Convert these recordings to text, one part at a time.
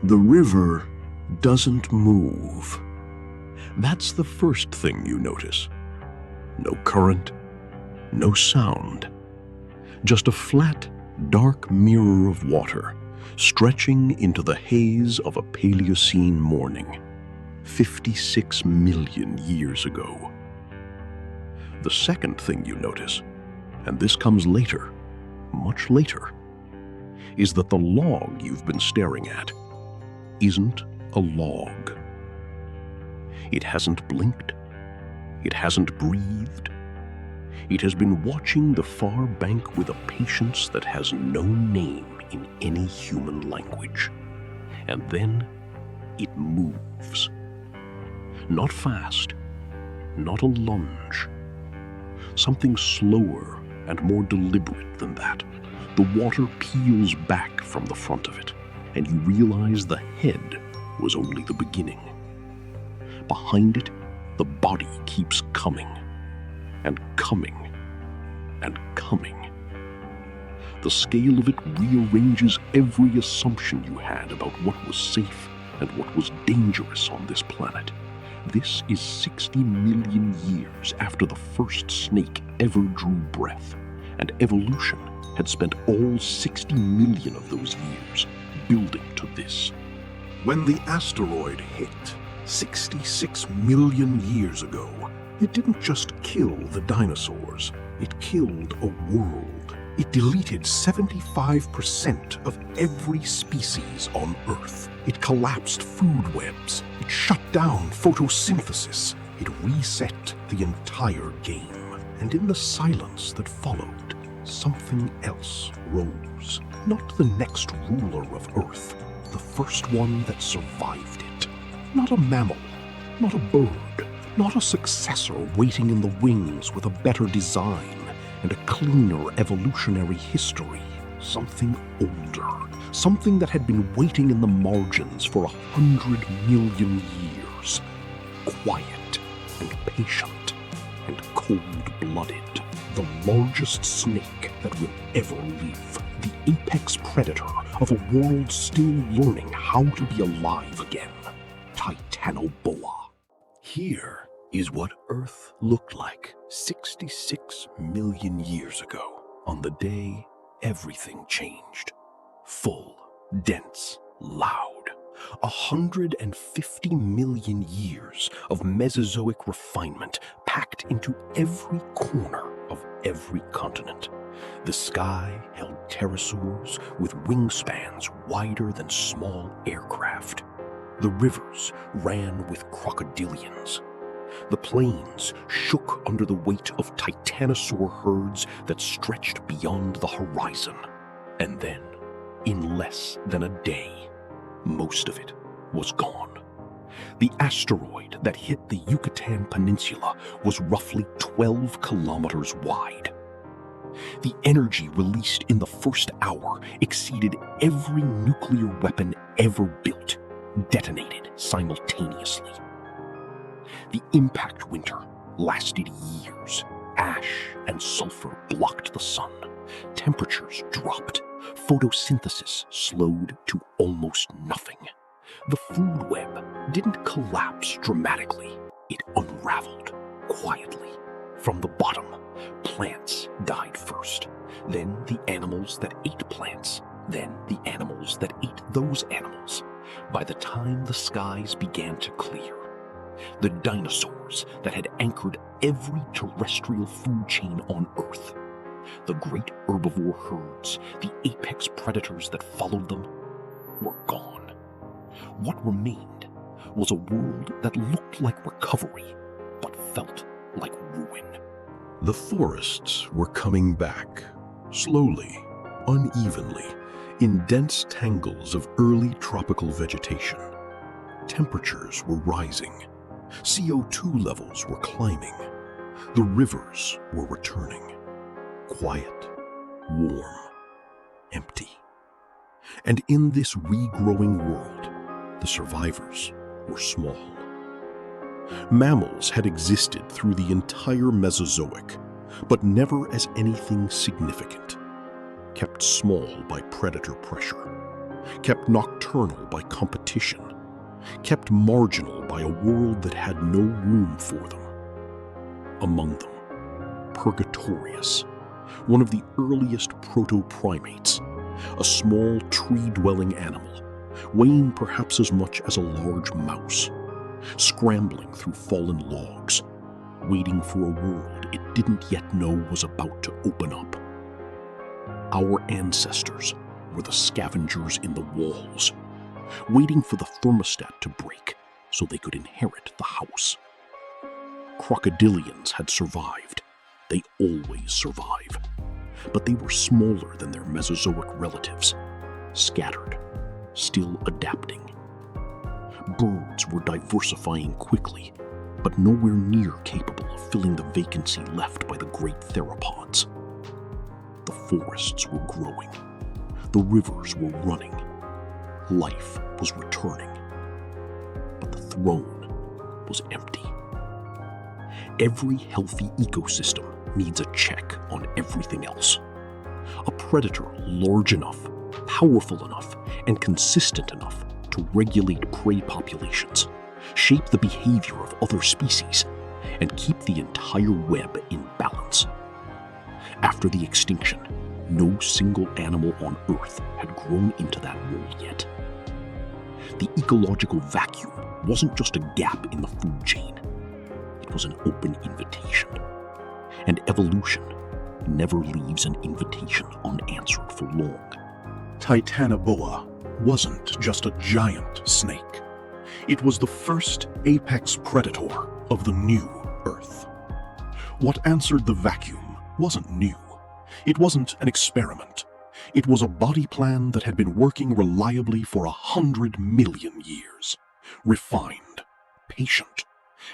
The river doesn't move. That's the first thing you notice. No current, no sound. Just a flat, dark mirror of water stretching into the haze of a Paleocene morning, 56 million years ago. The second thing you notice, and this comes later, much later, is that the log you've been staring at isn't a log. It hasn't blinked. It hasn't breathed. It has been watching the far bank with a patience that has no name in any human language. And then it moves. Not fast, not a lunge. Something slower and more deliberate than that. The water peels back from the front of it, and you realize the head was only the beginning. Behind it, the body keeps coming, and coming, and coming. The scale of it rearranges every assumption you had about what was safe and what was dangerous on this planet. This is 60 million years after the first snake ever drew breath, and evolution had spent all 60 million of those years building to this. When the asteroid hit 66 million years ago, it didn't just kill the dinosaurs, it killed a world. It deleted 75% of every species on Earth. It collapsed food webs. It shut down photosynthesis. It reset the entire game. And in the silence that followed, something else rose. Not the next ruler of Earth, the first one that survived it. Not a mammal, not a bird, not a successor waiting in the wings with a better design and a cleaner evolutionary history. Something older, something that had been waiting in the margins for 100 million years. Quiet and patient and cold-blooded. The largest snake that will ever live. The apex predator of a world still learning how to be alive again. Titanoboa. Here is what Earth looked like 66 million years ago, on the day everything changed. Full, dense, loud. 150 million years of Mesozoic refinement packed into every corner of every continent. The sky held pterosaurs with wingspans wider than small aircraft. The rivers ran with crocodilians. The plains shook under the weight of titanosaur herds that stretched beyond the horizon. And then, in less than a day, most of it was gone. The asteroid that hit the Yucatan Peninsula was roughly 12 kilometers wide. The energy released in the first hour exceeded every nuclear weapon ever built, detonated simultaneously. The impact winter lasted years. Ash and sulfur blocked the sun. Temperatures dropped. Photosynthesis slowed to almost nothing. The food web didn't collapse dramatically. It unraveled quietly. From the bottom, plants died first. Then the animals that ate plants. Then the animals that ate those animals. By the time the skies began to clear, the dinosaurs that had anchored every terrestrial food chain on Earth, the great herbivore herds, the apex predators that followed them, were gone. What remained was a world that looked like recovery, but felt like ruin. The forests were coming back, slowly, unevenly, in dense tangles of early tropical vegetation. Temperatures were rising. CO2 levels were climbing. The rivers were returning. Quiet, warm, empty. And in this regrowing world, the survivors were small. Mammals had existed through the entire Mesozoic, but never as anything significant, kept small by predator pressure. kept nocturnal by competition, kept marginal by a world that had no room for them. Among them, Purgatorius, one of the earliest proto-primates, a small tree-dwelling animal, weighing perhaps as much as a large mouse, scrambling through fallen logs, waiting for a world it didn't yet know was about to open up. Our ancestors were the scavengers in the walls, waiting for the thermostat to break so they could inherit the house. Crocodilians had survived. They always survive. But they were smaller than their Mesozoic relatives, scattered, still adapting. Birds were diversifying quickly, but nowhere near capable of filling the vacancy left by the great theropods. The forests were growing. The rivers were running. Life was returning. But the throne was empty. Every healthy ecosystem needs a check on everything else. A predator large enough, powerful enough, and consistent enough to regulate prey populations, shape the behavior of other species, and keep the entire web in balance. After the extinction, no single animal on Earth had grown into that role yet. The ecological vacuum wasn't just a gap in the food chain. It was an open invitation. And evolution never leaves an invitation unanswered for long. Titanoboa wasn't just a giant snake. It was the first apex predator of the new Earth. What answered the vacuum wasn't new. It wasn't an experiment. It was a body plan that had been working reliably for 100 million years. Refined, patient,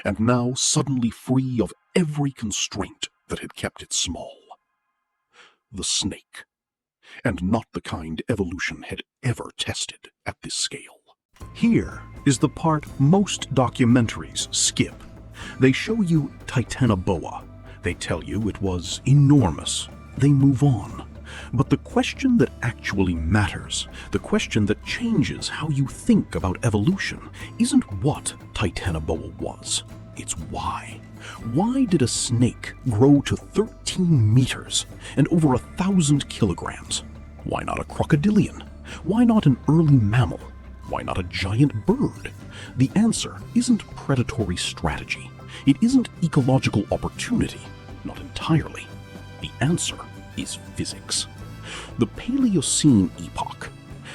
and now suddenly free of every constraint that had kept it small. The snake. And not the kind evolution had ever tested at this scale. Here is the part most documentaries skip. They show you Titanoboa. They tell you it was enormous. They move on. But the question that actually matters, the question that changes how you think about evolution, isn't what Titanoboa was. It's why. Why did a snake grow to 13 meters and over 1,000 kilograms? Why not a crocodilian? Why not an early mammal? Why not a giant bird? The answer isn't predatory strategy. It isn't ecological opportunity. Not entirely. The answer is physics. The Paleocene epoch,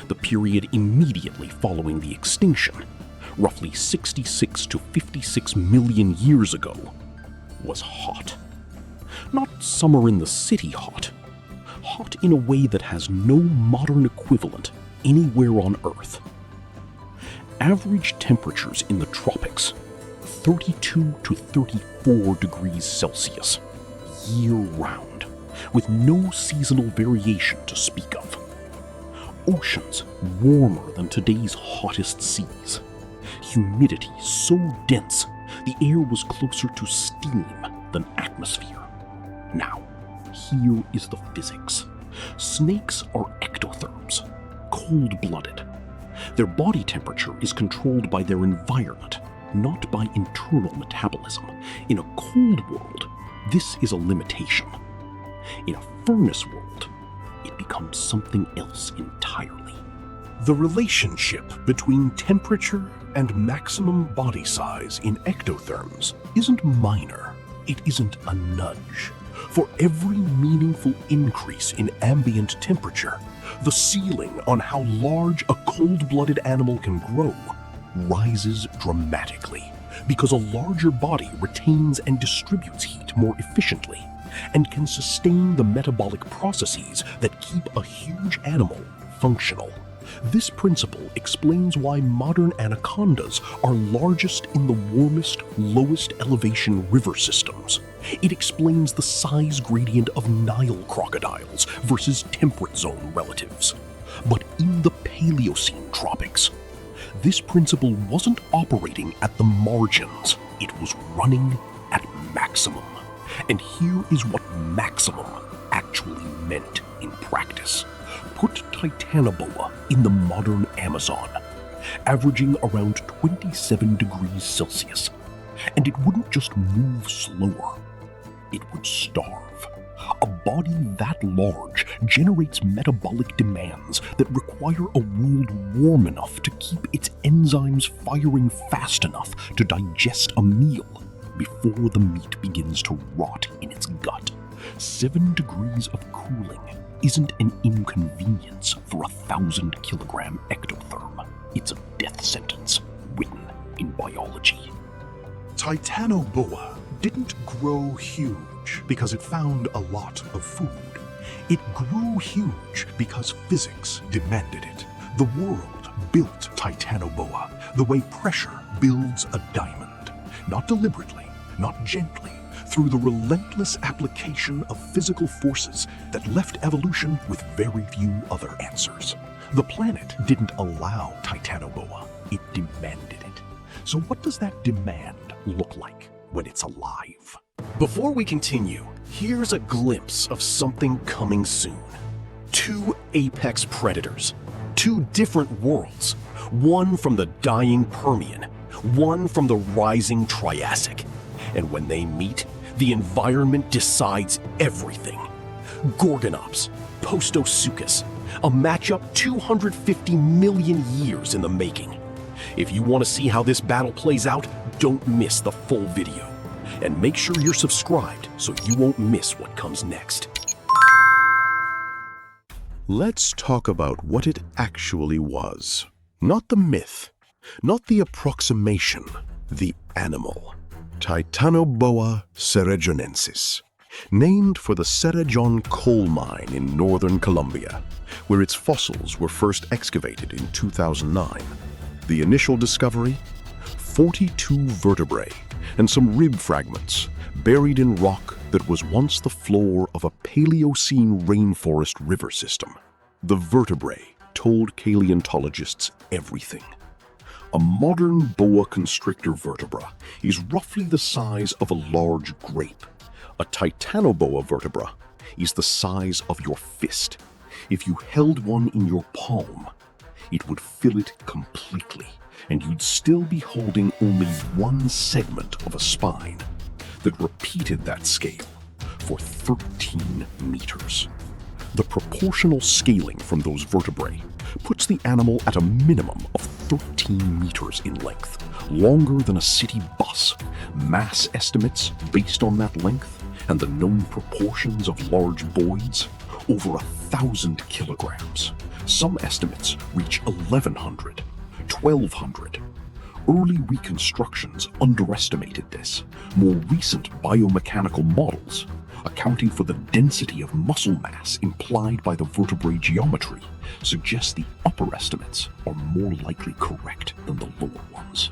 the period immediately following the extinction, roughly 66 to 56 million years ago, was hot. Not summer in the city hot. Hot in a way that has no modern equivalent anywhere on Earth. Average temperatures in the tropics, 32 to 34 degrees Celsius, year-round, with no seasonal variation to speak of. Oceans warmer than today's hottest seas. Humidity so dense, the air was closer to steam than atmosphere. Now, here is the physics. Snakes are ectotherms, cold-blooded. Their body temperature is controlled by their environment, not by internal metabolism. In a cold world, this is a limitation. In a furnace world, it becomes something else entirely. The relationship between temperature and maximum body size in ectotherms isn't minor. It isn't a nudge. For every meaningful increase in ambient temperature, the ceiling on how large a cold-blooded animal can grow rises dramatically, because a larger body retains and distributes heat more efficiently and can sustain the metabolic processes that keep a huge animal functional. This principle explains why modern anacondas are largest in the warmest, lowest elevation river systems. It explains the size gradient of Nile crocodiles versus temperate zone relatives. But in the Paleocene tropics, this principle wasn't operating at the margins. It was running at maximum. And here is what maximum actually meant in practice. Put Titanoboa in the modern Amazon, averaging around 27 degrees Celsius, and it wouldn't just move slower, it would starve. A body that large generates metabolic demands that require a world warm enough to keep its enzymes firing fast enough to digest a meal before the meat begins to rot in its gut. 7 degrees of cooling isn't an inconvenience for a 1,000-kilogram ectotherm. It's a death sentence written in biology. Titanoboa didn't grow huge because it found a lot of food. It grew huge because physics demanded it. The world built Titanoboa the way pressure builds a diamond. Not deliberately, not gently, through the relentless application of physical forces that left evolution with very few other answers. The planet didn't allow Titanoboa, it demanded it. So what does that demand look like when it's alive? Before we continue, here's a glimpse of something coming soon. 2 apex predators, 2 different worlds, one from the dying Permian, one from the rising Triassic. And when they meet, the environment decides everything. Gorgonops, Postosuchus, a matchup 250 million years in the making. If you want to see how this battle plays out, don't miss the full video. And make sure you're subscribed so you won't miss what comes next. Let's talk about what it actually was. Not the myth, not the approximation, the animal. Titanoboa cerejonensis, named for the Cerejon coal mine in northern Colombia, where its fossils were first excavated in 2009. The initial discovery? 42 vertebrae and some rib fragments buried in rock that was once the floor of a Paleocene rainforest river system. The vertebrae told paleontologists everything. A modern boa constrictor vertebra is roughly the size of a large grape. A Titanoboa vertebra is the size of your fist. If you held one in your palm, it would fill it completely, and you'd still be holding only one segment of a spine that repeated that scale for 13 meters. The proportional scaling from those vertebrae puts the animal at a minimum of 13 meters in length, longer than a city bus. Mass estimates based on that length and the known proportions of large voids, over 1,000 kilograms. Some estimates reach 1,100, 1,200. Early reconstructions underestimated this. More recent biomechanical models, accounting for the density of muscle mass implied by the vertebrae geometry, suggest the upper estimates are more likely correct than the lower ones.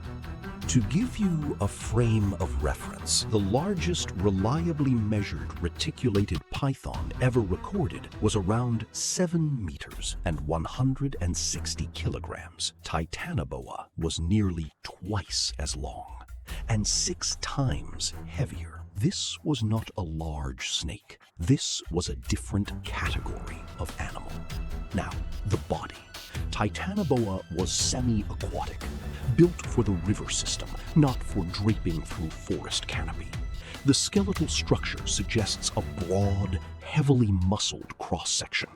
To give you a frame of reference, the largest reliably measured reticulated python ever recorded was around 7 meters and 160 kilograms. Titanoboa was nearly twice as long and 6 times heavier. This was not a large snake. This was a different category of animal. Now, the body. Titanoboa was semi-aquatic, built for the river system, not for draping through forest canopy. The skeletal structure suggests a broad, heavily muscled cross-section.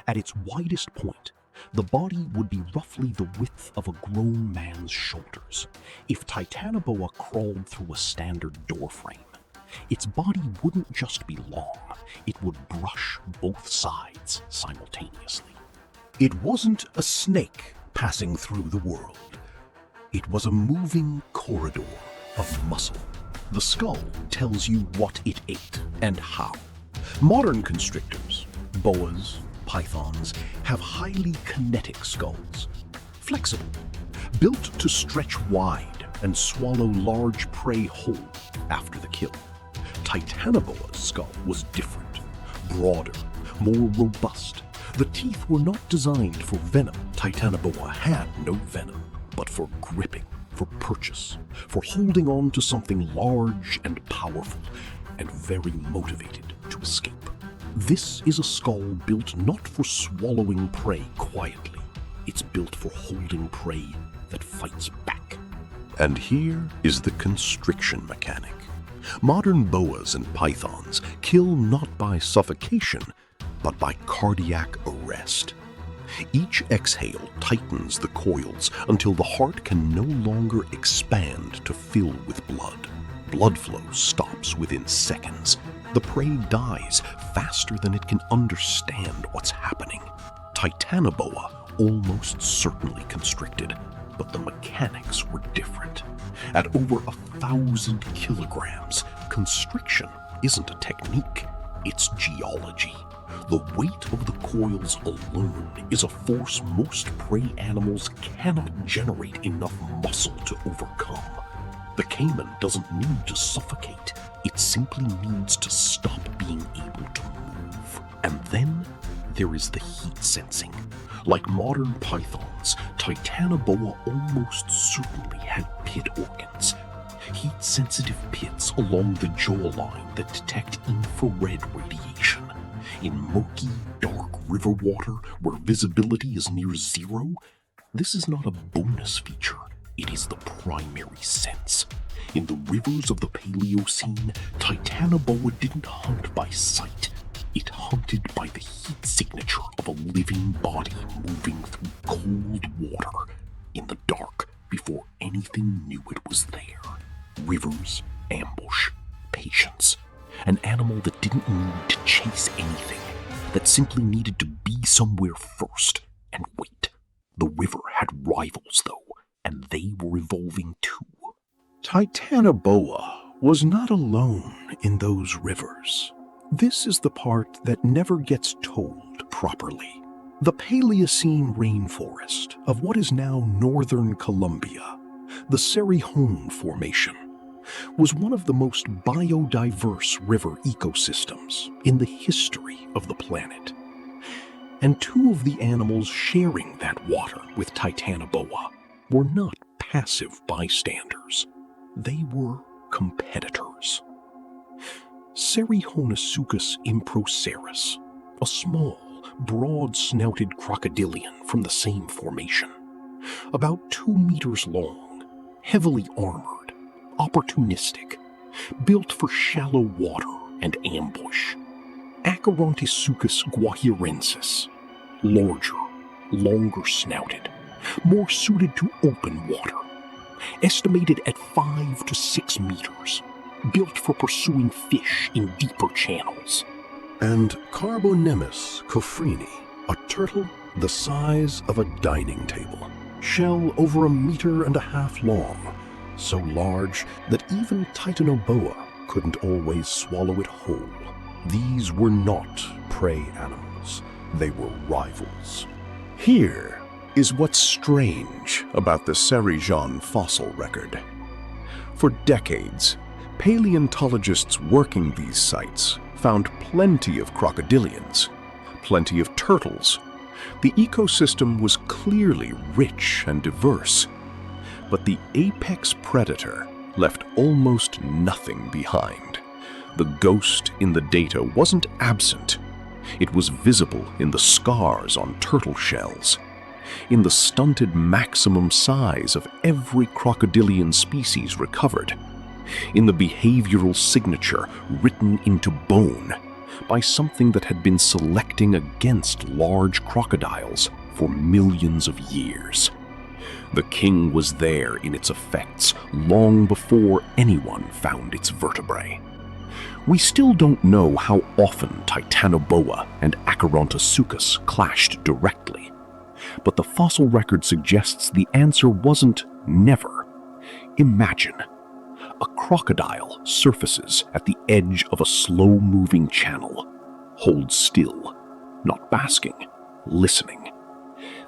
At its widest point, the body would be roughly the width of a grown man's shoulders. If Titanoboa crawled through a standard doorframe, its body wouldn't just be long, it would brush both sides simultaneously. It wasn't a snake passing through the world. It was a moving corridor of muscle. The skull tells you what it ate and how. Modern constrictors, boas, pythons, have highly kinetic skulls. Flexible, built to stretch wide and swallow large prey whole after the kill. Titanoboa's skull was different, broader, more robust. The teeth were not designed for venom. Titanoboa had no venom, but for gripping, for purchase, for holding on to something large and powerful, and very motivated to escape. This is a skull built not for swallowing prey quietly. It's built for holding prey that fights back. And here is the constriction mechanic. Modern boas and pythons kill not by suffocation, but by cardiac arrest. Each exhale tightens the coils until the heart can no longer expand to fill with blood. Blood flow stops within seconds. The prey dies faster than it can understand what's happening. Titanoboa almost certainly constricted, but the mechanics were different. At over 1,000 kilograms, constriction isn't a technique, it's geology. The weight of the coils alone is a force most prey animals cannot generate enough muscle to overcome. The caiman doesn't need to suffocate, it simply needs to stop being able to move. And then there is the heat sensing. Like modern pythons, Titanoboa almost certainly had pit organs. Heat-sensitive pits along the jawline that detect infrared radiation. In murky, dark river water where visibility is near zero, this is not a bonus feature, it is the primary sense. In the rivers of the Paleocene, Titanoboa didn't hunt by sight. It hunted by the heat signature of a living body moving through cold water in the dark before anything knew it was there. Rivers, ambush, patience. An animal that didn't need to chase anything, that simply needed to be somewhere first and wait. The river had rivals, though, and they were evolving too. Titanoboa was not alone in those rivers. This is the part that never gets told properly. The Paleocene rainforest of what is now northern Colombia, the Cerrejón Formation, was one of the most biodiverse river ecosystems in the history of the planet. And two of the animals sharing that water with Titanoboa were not passive bystanders. They were competitors. Cerrejón improceras, a small, broad-snouted crocodilian from the same formation, about 2 meters long, heavily armored, opportunistic, built for shallow water and ambush. Acherontosuchus guahirensis, larger, longer-snouted, more suited to open water, estimated at 5 to 6 meters, built for pursuing fish in deeper channels. And Carbonemys cofrini, a turtle the size of a dining table, shell over 1.5 meters long, so large that even Titanoboa couldn't always swallow it whole. These were not prey animals, they were rivals. Here is what's strange about the Cerrejón fossil record. For decades, paleontologists working these sites found plenty of crocodilians, plenty of turtles. The ecosystem was clearly rich and diverse, but the apex predator left almost nothing behind. The ghost in the data wasn't absent. It was visible in the scars on turtle shells, in the stunted maximum size of every crocodilian species recovered, in the behavioral signature written into bone by something that had been selecting against large crocodiles for millions of years. The king was there in its effects long before anyone found its vertebrae. We still don't know how often Titanoboa and Acherontosuchus clashed directly, but the fossil record suggests the answer wasn't never. Imagine a crocodile surfaces at the edge of a slow-moving channel, holds still, not basking, listening.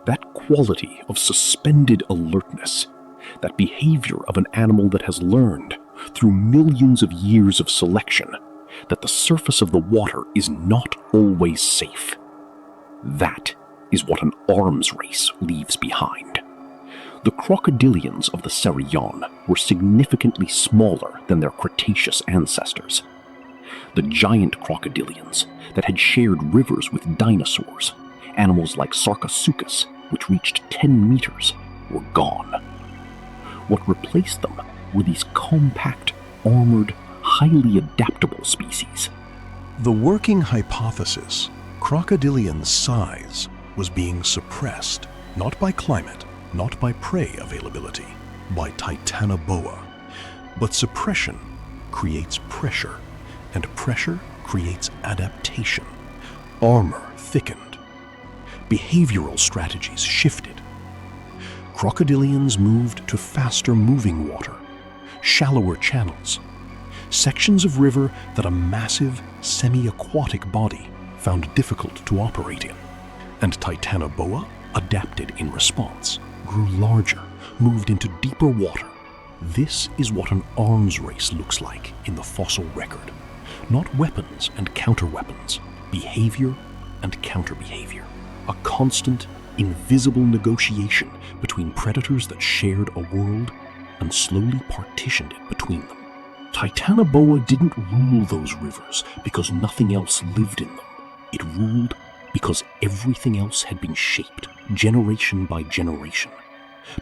That quality of suspended alertness, that behavior of an animal that has learned, through millions of years of selection, that the surface of the water is not always safe. That is what an arms race leaves behind. The crocodilians of the Cerrejón were significantly smaller than their Cretaceous ancestors. The giant crocodilians that had shared rivers with dinosaurs, animals like Sarcosuchus, which reached 10 meters, were gone. What replaced them were these compact, armored, highly adaptable species. The working hypothesis, crocodilian size, was being suppressed not by climate, not by prey availability, by Titanoboa. But suppression creates pressure, and pressure creates adaptation. Armor thickened. Behavioral strategies shifted. Crocodilians moved to faster moving water, shallower channels, sections of river that a massive, semi-aquatic body found difficult to operate in. And Titanoboa adapted in response, grew larger, moved into deeper water. This is what an arms race looks like in the fossil record. Not weapons and counterweapons, behavior and counterbehavior. A constant, invisible negotiation between predators that shared a world and slowly partitioned it between them. Titanoboa didn't rule those rivers because nothing else lived in them. It ruled because everything else had been shaped, generation by generation,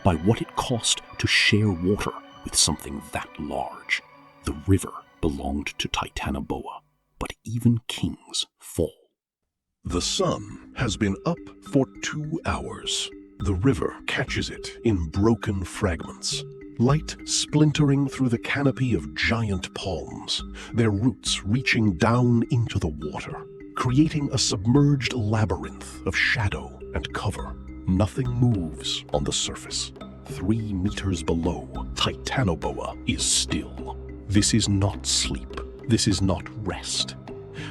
by what it cost to share water with something that large. The river belonged to Titanoboa, but even kings fall. The sun has been up for 2 hours. The river catches it in broken fragments. Light splintering through the canopy of giant palms, their roots reaching down into the water, creating a submerged labyrinth of shadow and cover. Nothing moves on the surface. 3 meters below, Titanoboa is still. This is not sleep. This is not rest.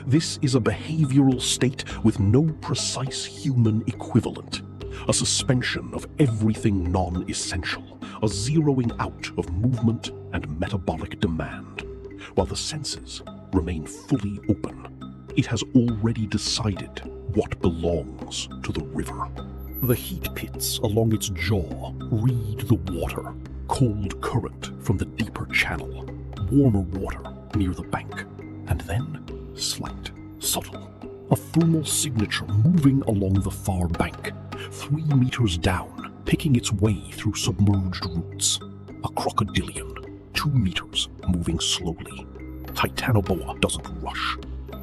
This is a behavioral state with no precise human equivalent. A suspension of everything non-essential. A zeroing out of movement and metabolic demand. While the senses remain fully open, it has already decided what belongs to the river. The heat pits along its jaw read the water. Cold current from the deeper channel. Warmer water near the bank. And then, slight, subtle. A thermal signature moving along the far bank. 3 meters down, picking its way through submerged roots. A crocodilian, 2 meters, moving slowly. Titanoboa doesn't rush.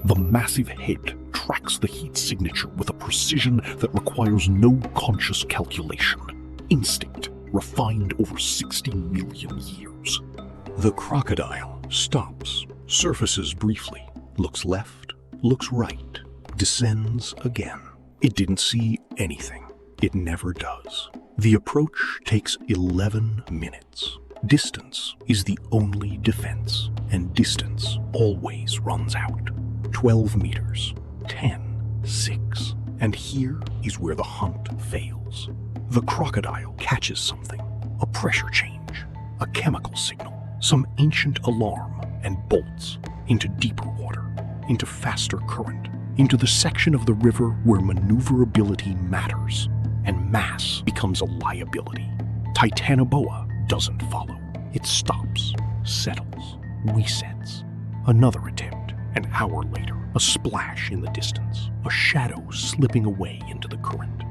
The massive head tracks the heat signature with a precision that requires no conscious calculation. Instinct, refined over 60 million years. The crocodile stops, surfaces briefly, looks left, looks right, descends again. It didn't see anything. It never does. The approach takes 11 minutes. Distance is the only defense, and distance always runs out. 12 meters, 10, 6, and here is where the hunt fails. The crocodile catches something, a pressure change, a chemical signal, some ancient alarm, and bolts into deeper water, into faster current, into the section of the river where maneuverability matters, and mass becomes a liability. Titanoboa doesn't follow. It stops, settles, resets. Another attempt. An hour later, a splash in the distance, a shadow slipping away into the current.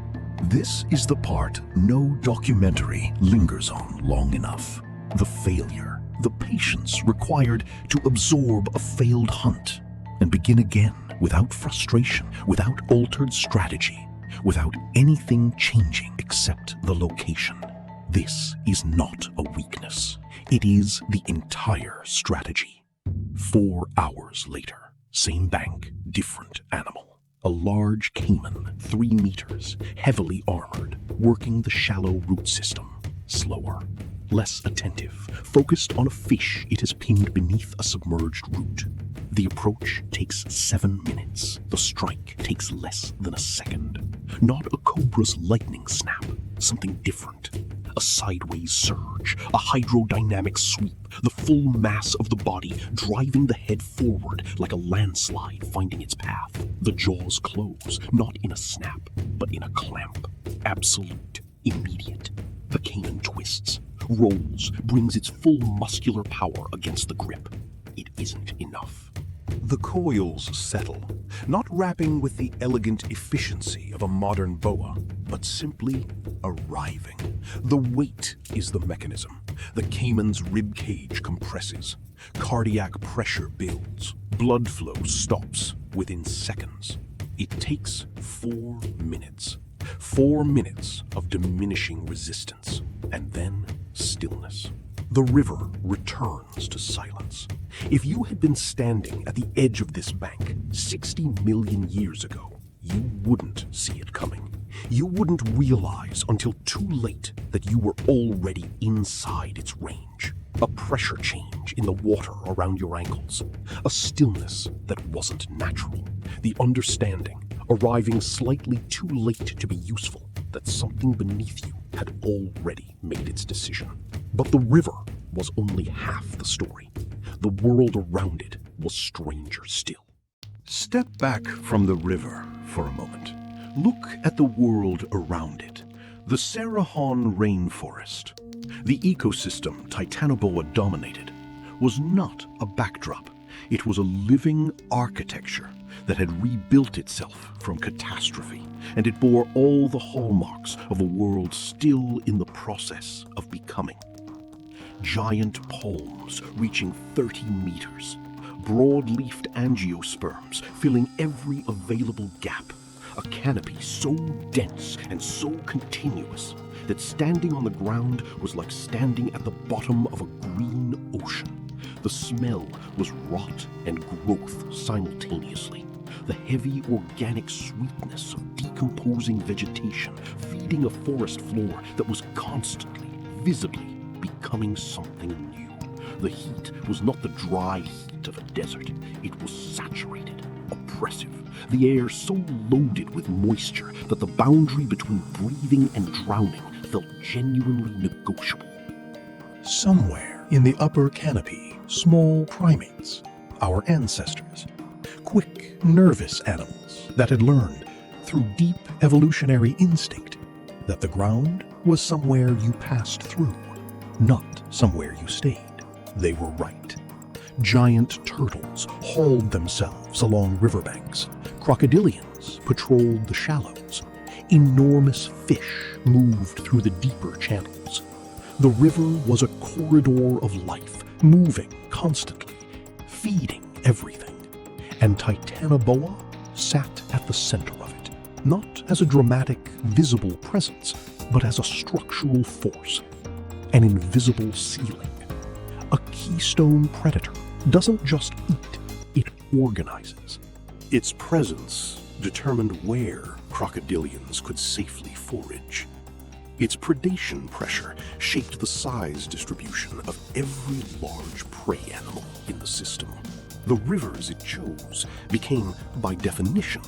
This is the part no documentary lingers on long enough. The failure, the patience required to absorb a failed hunt and begin again without frustration, without altered strategy, without anything changing except the location. This is not a weakness. It is the entire strategy. 4 hours later, same bank, different animal. A large caiman, 3 meters, heavily armored, working the shallow root system. Slower, less attentive, focused on a fish it has pinned beneath a submerged root. The approach takes 7 minutes. The strike takes less than a second. Not a cobra's lightning snap, something different. A sideways surge, a hydrodynamic sweep, the full mass of the body driving the head forward like a landslide finding its path. The jaws close, not in a snap, but in a clamp. Absolute, immediate. The caiman twists, rolls, brings its full muscular power against the grip. It isn't enough. The coils settle, not rapping with the elegant efficiency of a modern boa, but simply arriving. The weight is the mechanism. The caiman's rib cage compresses. Cardiac pressure builds. Blood flow stops within seconds. It takes 4 minutes. 4 minutes of diminishing resistance, and then stillness. The river returns to silence. If you had been standing at the edge of this bank 60 million years ago, you wouldn't see it coming. You wouldn't realize until too late that you were already inside its range. A pressure change in the water around your ankles. A stillness that wasn't natural. The understanding, arriving slightly too late to be useful, that something beneath you had already made its decision. But the river was only half the story. The world around it was stranger still. Step back from the river for a moment. Look at the world around it. The Cerrejón rainforest, the ecosystem Titanoboa dominated, was not a backdrop. It was a living architecture that had rebuilt itself from catastrophe, and it bore all the hallmarks of a world still in the process of becoming. Giant palms reaching 30 meters, broad-leafed angiosperms filling every available gap, a canopy so dense and so continuous that standing on the ground was like standing at the bottom of a green ocean. The smell was rot and growth simultaneously. The heavy organic sweetness of decomposing vegetation feeding a forest floor that was constantly, visibly becoming something new. The heat was not the dry heat of a desert. It was saturated, oppressive. The air so loaded with moisture that the boundary between breathing and drowning felt genuinely negotiable. Somewhere in the upper canopy, small primates, our ancestors, quick, nervous animals that had learned through deep evolutionary instinct that the ground was somewhere you passed through, not somewhere you stayed. They were right. Giant turtles hauled themselves along riverbanks. Crocodilians patrolled the shallows. Enormous fish moved through the deeper channels. The river was a corridor of life, moving constantly, feeding everything. And Titanoboa sat at the center of it, not as a dramatic, visible presence, but as a structural force, an invisible ceiling. A keystone predator doesn't just eat, it organizes. Its presence determined where crocodilians could safely forage. Its predation pressure shaped the size distribution of every large prey animal in the system. The rivers it chose became, by definition,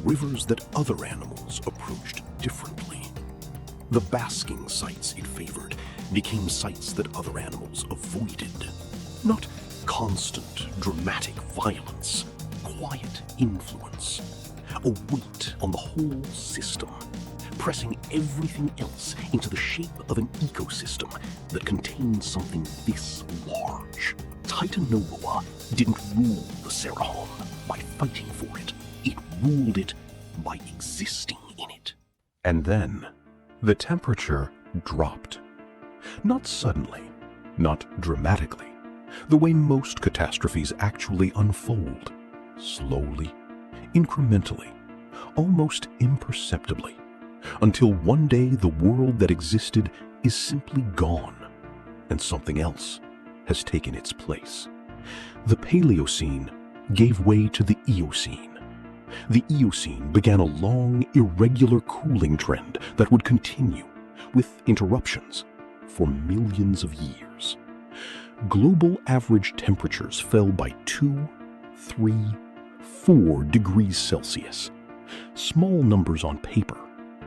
rivers that other animals approached differently. The basking sites it favored became sites that other animals avoided. Not constant, dramatic violence, quiet influence. A weight on the whole system, pressing everything else into the shape of an ecosystem that contained something this large. Titanoboa didn't rule the Cerrejón by fighting for it. It ruled it by existing in it. And then the temperature dropped. Not suddenly, not dramatically, the way most catastrophes actually unfold. Slowly, incrementally, almost imperceptibly, until one day the world that existed is simply gone, and something else has taken its place. The Paleocene gave way to the Eocene. The Eocene began a long, irregular cooling trend that would continue, with interruptions, for millions of years. Global average temperatures fell by 2, 3, 4 degrees Celsius. Small numbers on paper,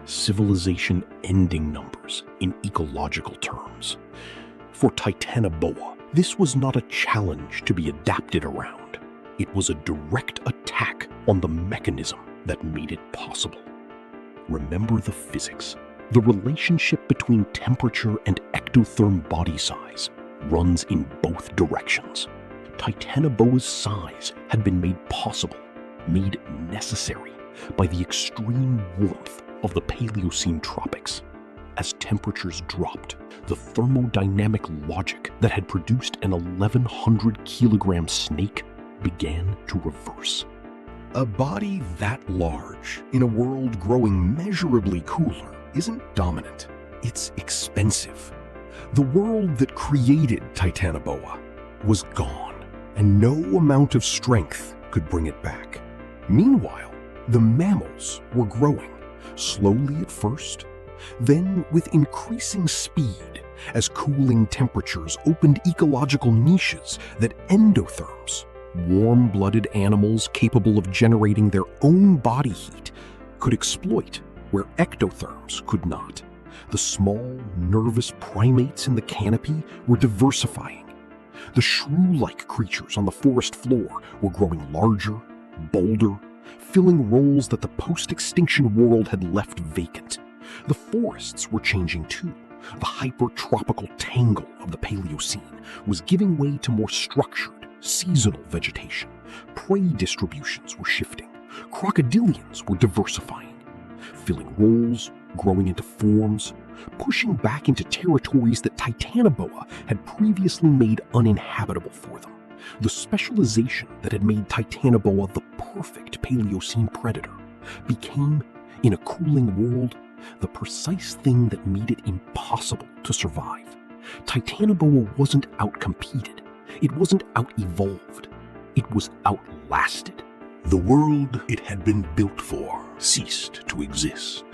civilization-ending numbers in ecological terms. For Titanoboa, this was not a challenge to be adapted around. It was a direct attack on the mechanism that made it possible. Remember the physics. The relationship between temperature and ectotherm body size runs in both directions. Titanoboa's size had been made possible, made necessary, by the extreme warmth of the Paleocene tropics. As temperatures dropped, the thermodynamic logic that had produced an 1,100-kilogram snake began to reverse. A body that large in a world growing measurably cooler isn't dominant, it's expensive. The world that created Titanoboa was gone, and no amount of strength could bring it back. Meanwhile, the mammals were growing, slowly at first, then with increasing speed as cooling temperatures opened ecological niches that endotherms, warm-blooded animals capable of generating their own body heat, could exploit where ectotherms could not. The small, nervous primates in the canopy were diversifying. The shrew-like creatures on the forest floor were growing larger, bolder, filling roles that the post-extinction world had left vacant. The forests were changing too. The hyper-tropical tangle of the Paleocene was giving way to more structured, seasonal vegetation. Prey distributions were shifting. Crocodilians were diversifying, filling roles, growing into forms, pushing back into territories that Titanoboa had previously made uninhabitable for them. The specialization that had made Titanoboa the perfect Paleocene predator became, in a cooling world, the precise thing that made it impossible to survive. Titanoboa wasn't outcompeted. It wasn't out-evolved. It was outlasted. The world it had been built for ceased to exist.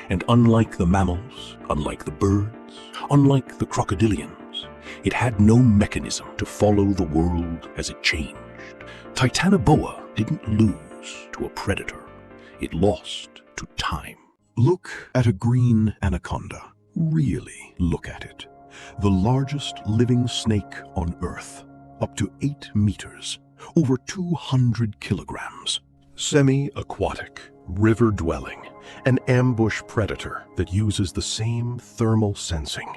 And unlike the mammals, unlike the birds, unlike the crocodilians, it had no mechanism to follow the world as it changed. Titanoboa didn't lose to a predator. It lost to time. Look at a green anaconda. Really look at it. The largest living snake on Earth, up to 8 meters, over 200 kilograms. Semi-aquatic, river-dwelling, an ambush predator that uses the same thermal sensing,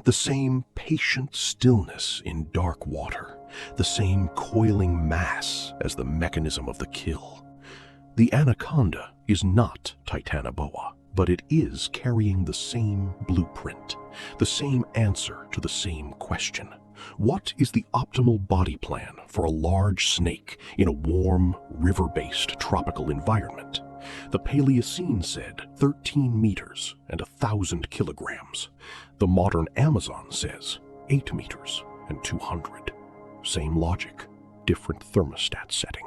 the same patient stillness in dark water, the same coiling mass as the mechanism of the kill. The anaconda is not Titanoboa, but it is carrying the same blueprint, the same answer to the same question. What is the optimal body plan for a large snake in a warm, river-based tropical environment? The Paleocene said 13 meters and 1,000 kilograms. The modern Amazon says 8 meters and 200. Same logic, different thermostat setting.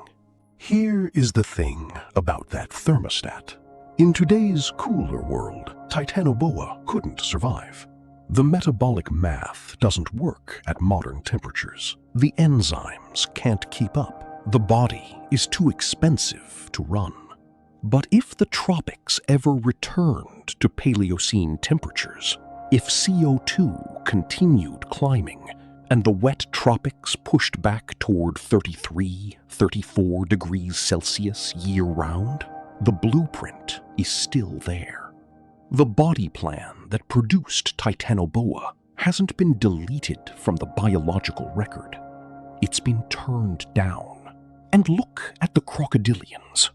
Here is the thing about that thermostat. In today's cooler world, Titanoboa couldn't survive. The metabolic math doesn't work at modern temperatures. The enzymes can't keep up. The body is too expensive to run. But if the tropics ever returned to Paleocene temperatures, if CO2 continued climbing, and the wet tropics pushed back toward 33, 34 degrees Celsius year-round, the blueprint is still there. The body plan that produced Titanoboa hasn't been deleted from the biological record. It's been turned down. And look at the crocodilians.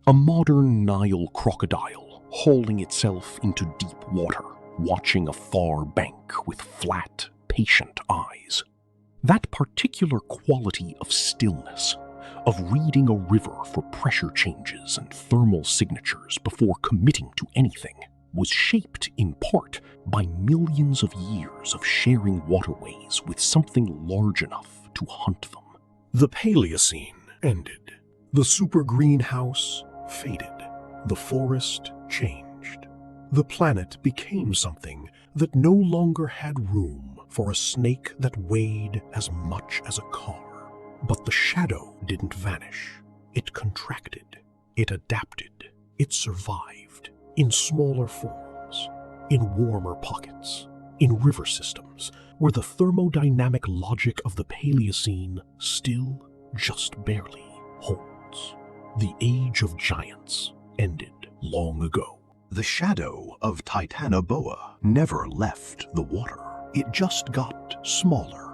A modern Nile crocodile hauling itself into deep water, watching a far bank with flat, patient eyes. That particular quality of stillness, of reading a river for pressure changes and thermal signatures before committing to anything, was shaped in part by millions of years of sharing waterways with something large enough to hunt them. The Paleocene ended. The super greenhouse faded. The forest changed. The planet became something that no longer had room for a snake that weighed as much as a car. But the shadow didn't vanish. It contracted. It adapted. It survived. In smaller forms, in warmer pockets, in river systems, where the thermodynamic logic of the Paleocene still just barely holds. The age of giants ended long ago. The shadow of Titanoboa never left the water. It just got smaller